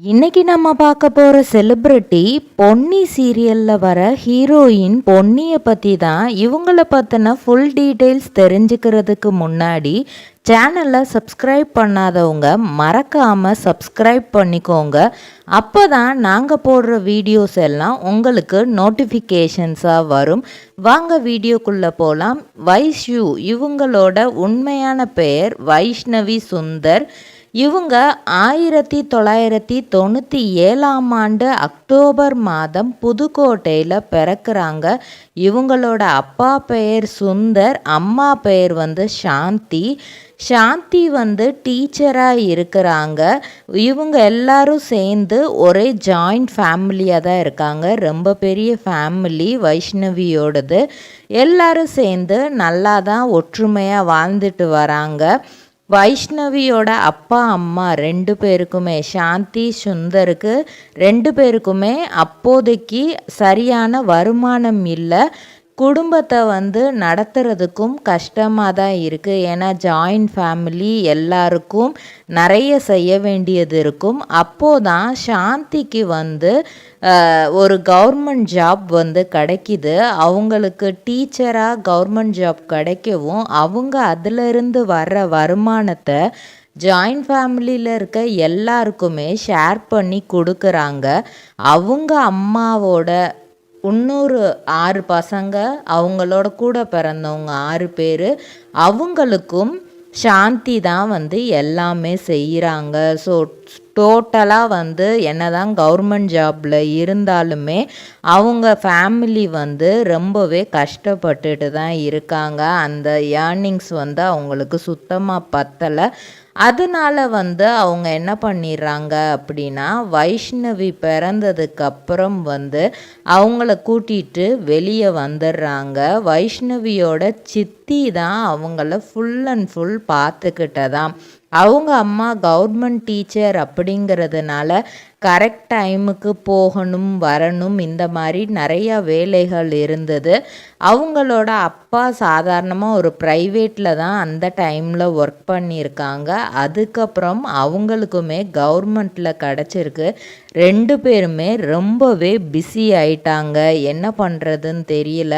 இன்னைக்கு நம்ம பார்க்க போகிற செலிப்ரிட்டி பொன்னி சீரியலில் வர ஹீரோயின் பொன்னியை பற்றி தான். இவங்கள பற்றின ஃபுல் டீட்டெயில்ஸ் தெரிஞ்சுக்கிறதுக்கு முன்னாடி சேனலை சப்ஸ்கிரைப் பண்ணாதவங்க மறக்காமல் சப்ஸ்கிரைப் பண்ணிக்கோங்க. அப்போ தான் நாங்கள் போடுற வீடியோஸ் எல்லாம் உங்களுக்கு நோட்டிஃபிகேஷன்ஸாக வரும். வாங்க வீடியோக்குள்ளே போகலாம். வைஷ்யூ இவங்களோட உண்மையான பெயர் வைஷ்ணவி சுந்தர். இவங்க 1997 அக்டோபர் மாதம் புதுக்கோட்டையில் பிறக்கிறாங்க. இவங்களோட அப்பா பெயர் சுந்தர், அம்மா பெயர் சாந்தி. சாந்தி டீச்சராக இருக்கிறாங்க. இவங்க எல்லாரும் சேர்ந்து ஒரே ஜாயிண்ட் ஃபேமிலியாக தான் இருக்காங்க. ரொம்ப பெரிய ஃபேமிலி வைஷ்ணவியோடது. எல்லாரும் சேர்ந்து நல்லா தான் ஒற்றுமையாக வாழ்ந்துட்டு வராங்க. வைஷ்ணவியோட அப்பா அம்மா 2 பேருக்குமே, சாந்தி சுந்தருக்கு 2 பேருக்குமே அப்போதைக்கு சரியான வருமானம் இல்லை. குடும்பத்தை நடத்துறதுக்கும் கஷ்டமாக தான் இருக்குது. ஏன்னா ஜாயிண்ட் ஃபேமிலி, எல்லாருக்கும் நிறைய செய்ய வேண்டியது இருக்கும். அப்போதான் சாந்திக்கு ஒரு கவர்மெண்ட் ஜாப் கிடைக்கிது. அவங்களுக்கு டீச்சராக கவர்மெண்ட் ஜாப் கிடைக்கவும் அவங்க அதிலிருந்து வர்ற வருமானத்தை ஜாயிண்ட் ஃபேமிலியில் இருக்க எல்லாருக்குமே ஷேர் பண்ணி கொடுக்குறாங்க. அவங்க அம்மாவோட இன்னொரு 6 பசங்க, அவங்களோட கூட பிறந்தவங்க 6 பேர், அவங்களுக்கும் சாந்தி தான் எல்லாமே செய்கிறாங்க. ஸோ டோட்டலாக என்னதான் கவர்மெண்ட் ஜாபில் இருந்தாலுமே அவங்க ஃபேமிலி ரொம்பவே கஷ்டப்பட்டுட்டு தான் இருக்காங்க. அந்த ஏர்னிங்ஸ் அவங்களுக்கு சுத்தமாக பத்தலை. அதனால அவங்க என்ன பண்ணிடுறாங்க அப்படின்னா, வைஷ்ணவி பிறந்ததுக்கப்புறம் அவங்கள கூட்டிகிட்டு வெளியே வந்துடுறாங்க. வைஷ்ணவியோட சித்தி தான் அவங்கள ஃபுல் அண்ட் ஃபுல் பார்த்துக்கிட்டதாம். அவங்க அம்மா கவர்மெண்ட் டீச்சர் அப்படிங்கிறதுனால கரெக்ட் டைமுக்கு போகணும் வரணும், இந்த மாதிரி நிறையா வேலைகள் இருந்தது. அவங்களோட அப்பா சாதாரணமாக ஒரு ப்ரைவேட்டில் தான் அந்த டைமில் ஒர்க் பண்ணியிருக்காங்க. அதுக்கப்புறம் அவங்களுக்குமே கவர்மெண்ட்டில் கிடச்சிருக்கு. 2 பேருமே ரொம்பவே பிஸி ஆயிட்டாங்க. என்ன பண்ணுறதுன்னு தெரியல.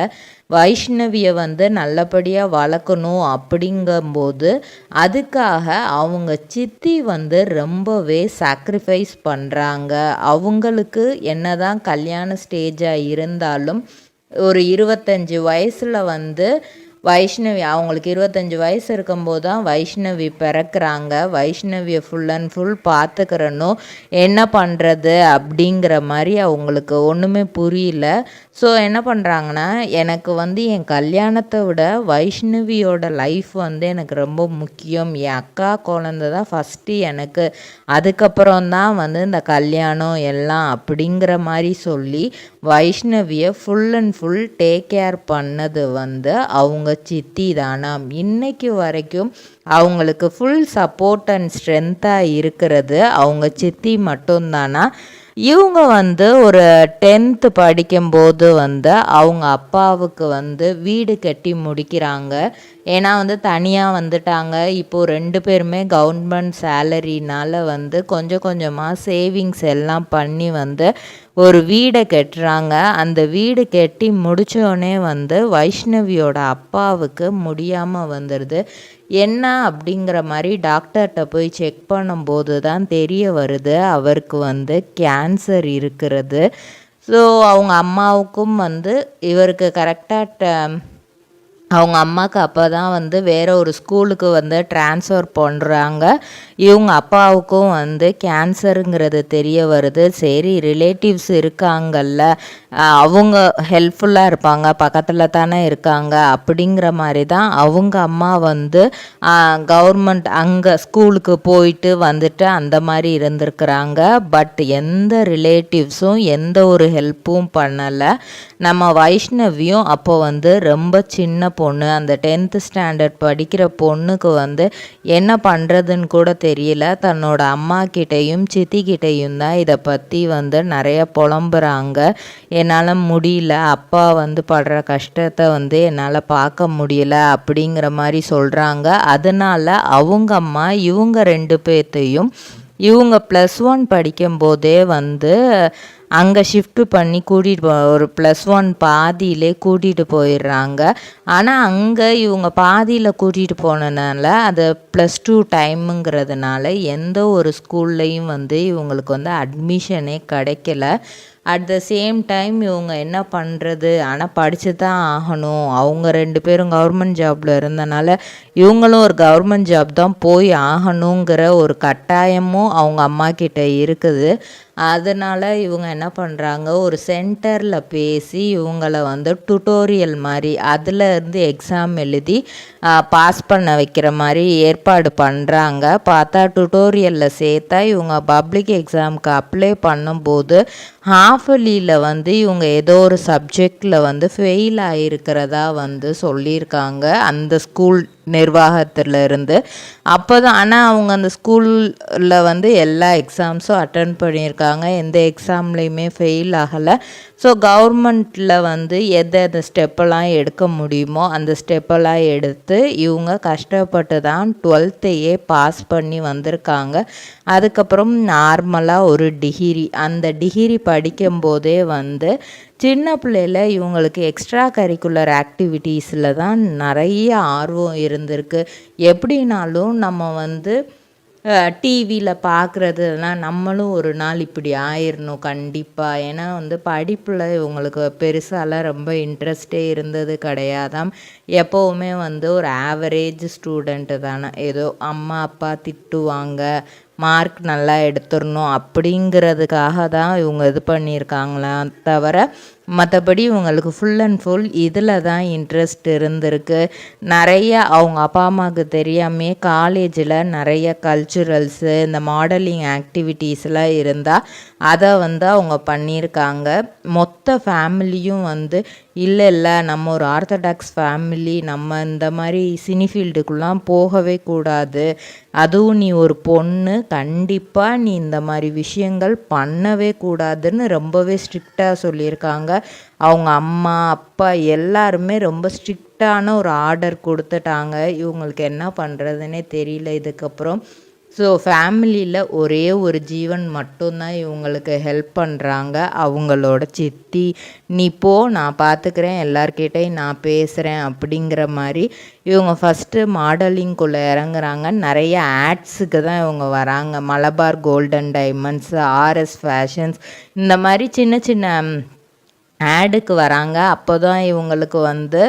வைஷ்ணவியை நல்லபடியாக வளர்க்கணும் அப்படிங்கும்போது அதுக்காக அவங்க சித்தி ரொம்பவே சாக்ரிஃபைஸ் பண்ணுறாங்க. அவங்களுக்கு என்னதான் கல்யாண ஸ்டேஜாக இருந்தாலும் ஒரு 25 வயசில் வைஷ்ணவி, அவங்களுக்கு 25 வயசு இருக்கும்போது தான் வைஷ்ணவி பிறக்கிறாங்க. வைஷ்ணவியை ஃபுல் அண்ட் ஃபுல் பார்த்துக்கிறணும், என்ன பண்ணுறது அப்படிங்கிற மாதிரி அவங்களுக்கு ஒன்றுமே புரியல. ஸோ என்ன பண்ணுறாங்கன்னா, எனக்கு என் கல்யாணத்தை விட வைஷ்ணவியோட லைஃப் எனக்கு ரொம்ப முக்கியம். என் அக்கா குழந்த தான் ஃபஸ்ட்டு எனக்கு, அதுக்கப்புறம் தான் இந்த கல்யாணம் எல்லாம் அப்படிங்கிற மாதிரி சொல்லி வைஷ்ணவியை full and full take care பண்ணது அவங்க சித்தி தானாம். இன்னைக்கு வரைக்கும் அவங்களுக்கு ஃபுல் சப்போர்ட் அண்ட் ஸ்ட்ரென்த்தாக இருக்கிறது அவங்க சித்தி மட்டும்தானா. இவங்க ஒரு 10th படிக்கும்போது அவங்க அப்பாவுக்கு வீடு கட்டி முடிக்கிறாங்க. ஏன்னா தனியாக வந்துட்டாங்க. இப்போது 2 பேருமே கவர்மெண்ட் சேலரினால் கொஞ்சம் கொஞ்சமாக சேவிங்ஸ் எல்லாம் பண்ணி ஒரு வீடை கட்டுறாங்க. அந்த வீடு கட்டி முடித்தோடனே வைஷ்ணவியோட அப்பாவுக்கு முடியாமல் வந்துடுது. என்ன அப்படிங்கிற மாதிரி டாக்டர்கிட்ட போய் செக் பண்ணும்போது தான் தெரிய வருது அவருக்கு கேன்சர் இருக்கிறது. ஸோ அவங்க அம்மாவுக்கும் இவருக்கு கரெக்டாக அவங்க அம்மாவுக்கு அப்போ தான் வேறு ஒரு ஸ்கூலுக்கு ட்ரான்ஸ்ஃபர் பண்ணுறாங்க. இவங்க அப்பாவுக்கும் கேன்சருங்கிறது தெரிய வருது. சரி, ரிலேட்டிவ்ஸ் இருக்காங்கல்ல, அவங்க ஹெல்ப்ஃபுல்லாக இருப்பாங்க, பக்கத்தில் தானே இருக்காங்க அப்படிங்கிற மாதிரி தான் அவங்க அம்மா கவர்மெண்ட் அங்கே ஸ்கூலுக்கு போயிட்டு அந்த மாதிரி இருந்திருக்கிறாங்க. பட் எந்த ரிலேட்டிவ்ஸும் எந்த ஒரு ஹெல்ப்பும் பண்ணலை. நம்ம வைஷ்ணவியும் அப்போ ரொம்ப சின்ன பொண்ணு, அந்த 10th ஸ்டாண்டர்ட் படிக்கிற பொண்ணுக்கு என்ன பண்ணுறதுன்னு கூட தெரியல. தன்னோட அம்மா கிட்டேயும் சித்திக்கிட்டேயும் தான் இதை பற்றி நிறைய புலம்புறாங்க. என்னால் முடியல, அப்பா படுற கஷ்டத்தை என்னால் பார்க்க முடியல அப்படிங்கிற மாதிரி சொல்கிறாங்க. அதனால் அவங்க அம்மா இவங்க 2 பேர்த்தையும் இவங்க +1 படிக்கும்போதே வந்து அங்கே ஷிஃப்ட்டு பண்ணி கூட்டிகிட்டு ஒரு +1 பாதியிலே கூட்டிகிட்டு போயிடுறாங்க. ஆனால் அங்கே இவங்க பாதியில் கூட்டிகிட்டு போனதுனால அது +2 டைமுங்கிறதுனால எந்த ஒரு ஸ்கூல்லையும் வந்து இவங்களுக்கு வந்து அட்மிஷனே கிடைக்கல. அட் த சேம் டைம் இவங்க என்ன பண்ணுறது, ஆனால் படித்து தான் ஆகணும். அவங்க 2 பேரும் கவர்மெண்ட் ஜாபில் இருந்தனால இவங்களும் ஒரு கவர்மெண்ட் ஜாப் தான் போய் ஆகணுங்கிற ஒரு கட்டாயமும் அவங்க அம்மா கிட்ட இருக்குது. அதனால் இவங்க என்ன பண்ணுறாங்க, ஒரு சென்டரில் பேசி இவங்கள வந்து டுட்டோரியல் மாதிரி அதில் இருந்து எக்ஸாம் எழுதி பாஸ் பண்ண வைக்கிற மாதிரி ஏற்பாடு பண்ணுறாங்க. பார்த்தா டுட்டோரியலில் சேர்த்தா இவங்க பப்ளிக் எக்ஸாமுக்கு அப்ளை பண்ணும்போது ஹாஃபலியில் வந்து இவங்க ஏதோ ஒரு சப்ஜெக்டில் வந்து ஃபெயில் ஆகிருக்கிறதா வந்து சொல்லியிருக்காங்க அந்த ஸ்கூல் நிர்வாகத்தில் இருந்து. அப்போ தான் ஆனால் அவங்க அந்த ஸ்கூலில் வந்து எல்லா எக்ஸாம்ஸும் அட்டன் பண்ணியிருக்காங்க, எந்த எக்ஸாம்லேயுமே ஃபெயில் ஆகலை. ஸோ கவர்மெண்ட்டில் வந்து எந்த ஸ்டெப்பெல்லாம் எடுக்க முடியுமோ அந்த ஸ்டெப்பெல்லாம் எடுத்து இவங்க கஷ்டப்பட்டு தான் 12த்தையே பாஸ் பண்ணி வந்திருக்காங்க. அதுக்கப்புறம் நார்மலாக ஒரு டிகிரி, அந்த டிகிரி படிக்கும்போதே வந்து சின்ன பிள்ளையில் இவங்களுக்கு எக்ஸ்ட்ரா கரிக்குலர் ஆக்டிவிட்டீஸில் தான் நிறைய ஆர்வம் இருந்திருக்கு. எப்படின்னாலும் நம்ம வந்து டிவியில் பார்க்குறதுலாம் நம்மளும் ஒரு நாள் இப்படி ஆயிடணும் கண்டிப்பாக. ஏன்னா வந்து படிப்பில் இவங்களுக்கு பெருசாலாம் ரொம்ப இன்ட்ரெஸ்டே இருந்தது கிடையாதாம். எப்போவுமே வந்து ஒரு ஆவரேஜ் ஸ்டூடெண்ட்டு தானே, ஏதோ அம்மா அப்பா திட்டுவாங்க, மார்க் நல்லா எடுத்துடணும் அப்படிங்கிறதுக்காக தான் இவங்க இது பண்ணியிருக்காங்களா தவிர மற்றபடி இவங்களுக்கு ஃபுல் அண்ட் ஃபுல் இதில் தான் இன்ட்ரெஸ்ட் இருந்திருக்கு. நிறைய அவங்க அப்பா அம்மாவுக்கு தெரியாமே காலேஜில் நிறைய கல்ச்சுரல்ஸு இந்த மாடலிங் ஆக்டிவிட்டீஸ்லாம் இருந்தால் அதை வந்து அவங்க பண்ணியிருக்காங்க. மொத்த ஃபேமிலியும் வந்து இல்லை நம்ம ஒரு ஆர்த்தடாக்ஸ் ஃபேமிலி, நம்ம இந்த மாதிரி சினி ஃபீல்டுக்குலாம் போகவே கூடாது, அதுவும் நீ ஒரு பொண்ணு, கண்டிப்பாக நீ இந்த மாதிரி விஷயங்கள் பண்ணவே கூடாதுன்னு ரொம்பவே ஸ்ட்ரிக்டாக சொல்லியிருக்காங்க. அவங்க அம்மா அப்பா எல்லாருமே ரொம்ப ஸ்ட்ரிக்டான ஒரு ஆர்டர் கொடுத்துட்டாங்க. இவங்களுக்கு என்ன பண்ணுறதுனே தெரியல இதுக்கப்புறம். ஸோ ஃபேமிலியில் ஒரே ஒரு ஜீவன் மட்டும்தான் இவங்களுக்கு ஹெல்ப் பண்ணுறாங்க, அவங்களோட சித்தி. நீ போ, நான் பார்த்துக்கிறேன், எல்லார்கிட்டையும் நான் பேசுகிறேன் அப்படிங்கிற மாதிரி இவங்க ஃபஸ்ட்டு மாடலிங்குள்ளே இறங்குறாங்க. நிறைய ஆட்ஸுக்கு தான் இவங்க வராங்க. Malabar golden diamonds, RS fashions, இந்த மாதிரி சின்ன சின்ன ஆடுக்கு வராங்க. அப்போ தான் இவங்களுக்கு வந்து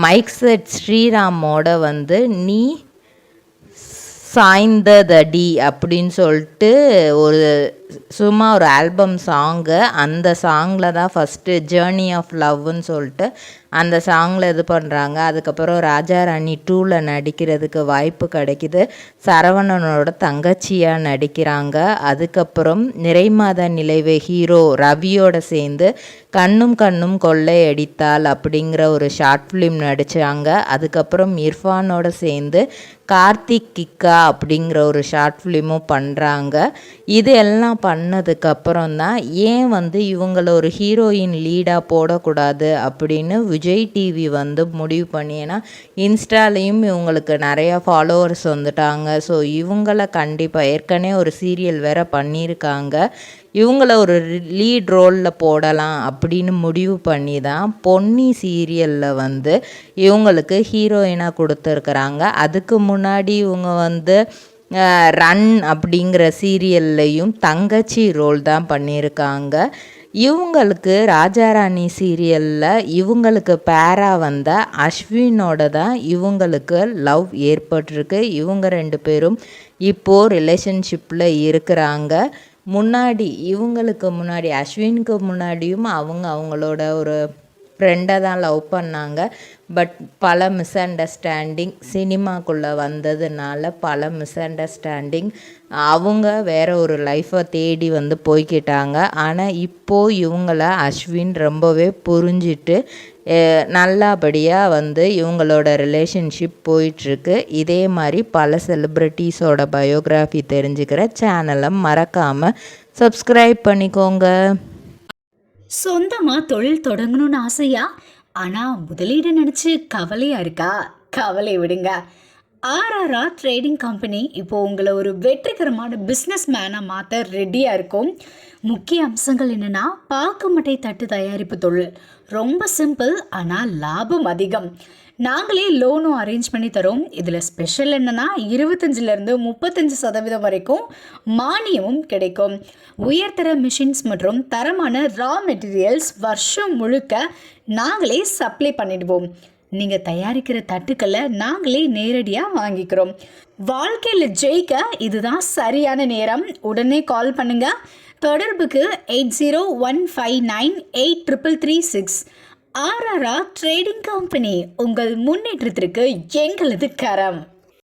மைக் செட் ஸ்ரீராமோட வந்து நீ சாய்ந்ததடி அப்படின்னு சொல்லிட்டு ஒரு சும்மா ஒரு ஆல்பம் சாங்கு, அந்த சாங்கில் தான் ஃபஸ்ட்டு ஜேர்னி ஆஃப் லவ்னு சொல்லிட்டு அந்த சாங்கில் இது பண்ணுறாங்க. அதுக்கப்புறம் ராஜா ராணி 2ல் நடிக்கிறதுக்கு வாய்ப்பு கிடைக்கிது. சரவணனோட தங்கச்சியாக நடிக்கிறாங்க. அதுக்கப்புறம் நிறைமாத நிலைவே ஹீரோ ரவியோட சேர்ந்து கண்ணும் கண்ணும் கொள்ளையடித்தாள் அப்படிங்கிற ஒரு ஷார்ட் ஃபிலிம் நடித்தாங்க. அதுக்கப்புறம் இர்ஃபானோட சேர்ந்து கார்த்திக் கிக்கா அப்படிங்கிற ஒரு ஷார்ட் ஃபிலிமும் பண்ணுறாங்க. இது எல்லாம் பண்ணதுக்கப்புறம் தான் ஏன் வந்து இவங்கள ஒரு ஹீரோயின் லீடாக போடக்கூடாது அப்படின்னு விஜய் டிவி வந்து முடிவு பண்ணி, ஏன்னா இன்ஸ்டாலேயும் இவங்களுக்கு நிறையா ஃபாலோவர்ஸ் வந்துட்டாங்க. ஸோ இவங்கள கண்டிப்பாக ஏற்கனவே ஒரு சீரியல் வேறு பண்ணியிருக்காங்க, இவங்கள ஒரு லீட் ரோலில் போடலாம் அப்படின்னு முடிவு பண்ணி தான் பொன்னி சீரியலில் வந்து இவங்களுக்கு ஹீரோயினாக கொடுத்துருக்குறாங்க. அதுக்கு முன்னாடி இவங்க வந்து ரன் அப்படிங்கிற சீரியல்லையும் தங்கச்சி ரோல் தான் பண்ணியிருக்காங்க. இவங்களுக்கு ராஜாராணி சீரியலில் இவங்களுக்கு பேரா வந்த அஸ்வினோட தான் இவங்களுக்கு லவ் ஏற்பட்டிருக்கு. இவங்க 2 பேரும் இப்போது ரிலேஷன்ஷிப்பில் இருக்கிறாங்க. இவங்களுக்கு முன்னாடி அஸ்வினுக்கு முன்னாடியும் அவங்களோட ஒரு ஃப்ரெண்டை தான் லவ் பண்ணாங்க. பட் பல மிஸ் அண்டர்ஸ்டாண்டிங், சினிமாக்குள்ளே வந்ததுனால பல மிஸ் அண்டர்ஸ்டாண்டிங், அவங்க வேறு ஒரு லைஃப்பை தேடி வந்து போய்க்கிட்டாங்க. ஆனால் இப்போது இவங்கள அஸ்வின் ரொம்பவே புரிஞ்சிட்டு நல்லபடியாக வந்து இவங்களோட ரிலேஷன்ஷிப் போயிட்டுருக்கு. இதே மாதிரி பல செலிப்ரிட்டிஸோட பயோகிராஃபி தெரிஞ்சுக்கிற சேனலை மறக்காமல் சப்ஸ்கிரைப் பண்ணிக்கோங்க. சொந்தமாக தொழில் தொடங்கணும்னு ஆசையா? ஆனால் முதலீடு நினச்சி கவலையாக இருக்கா? கவலை விடுங்க. ஆர்ஆர்ஆர் ட்ரேடிங் கம்பெனி இப்போது உங்களை ஒரு வெற்றிகரமான பிஸ்னஸ் மேனாக மாற்ற ரெடியாக இருக்கும். முக்கிய அம்சங்கள் என்னென்னா, பாக்குமட்டை தட்டு தயாரிப்பு தொழில் ரொம்ப சிம்பிள், ஆனால் லாபம் அதிகம். நாங்களே லோனும் அரேஞ்ச் பண்ணி தரோம். இதில் ஸ்பெஷல் என்னென்னா 25லேருந்து 35% வரைக்கும் மானியமும் கிடைக்கும். உயர்தர மிஷின்ஸ் மற்றும் தரமான ரா மெட்டீரியல்ஸ் வருஷம் முழுக்க நாங்களே சப்ளை பண்ணிடுவோம். நீங்கள் தயாரிக்கிற தட்டுக்களை நாங்களே நேரடியாக வாங்கிக்கிறோம். வாழ்க்கையில் ஜெயிக்க இதுதான் சரியான நேரம். உடனே கால் பண்ணுங்க. தொடர்புக்கு 8015983336. ஆர்ஆர்ஆர் ட்ரேடிங் கம்பெனி, உங்கள் முன்னேற்றத்திற்கு எங்களது கரம்.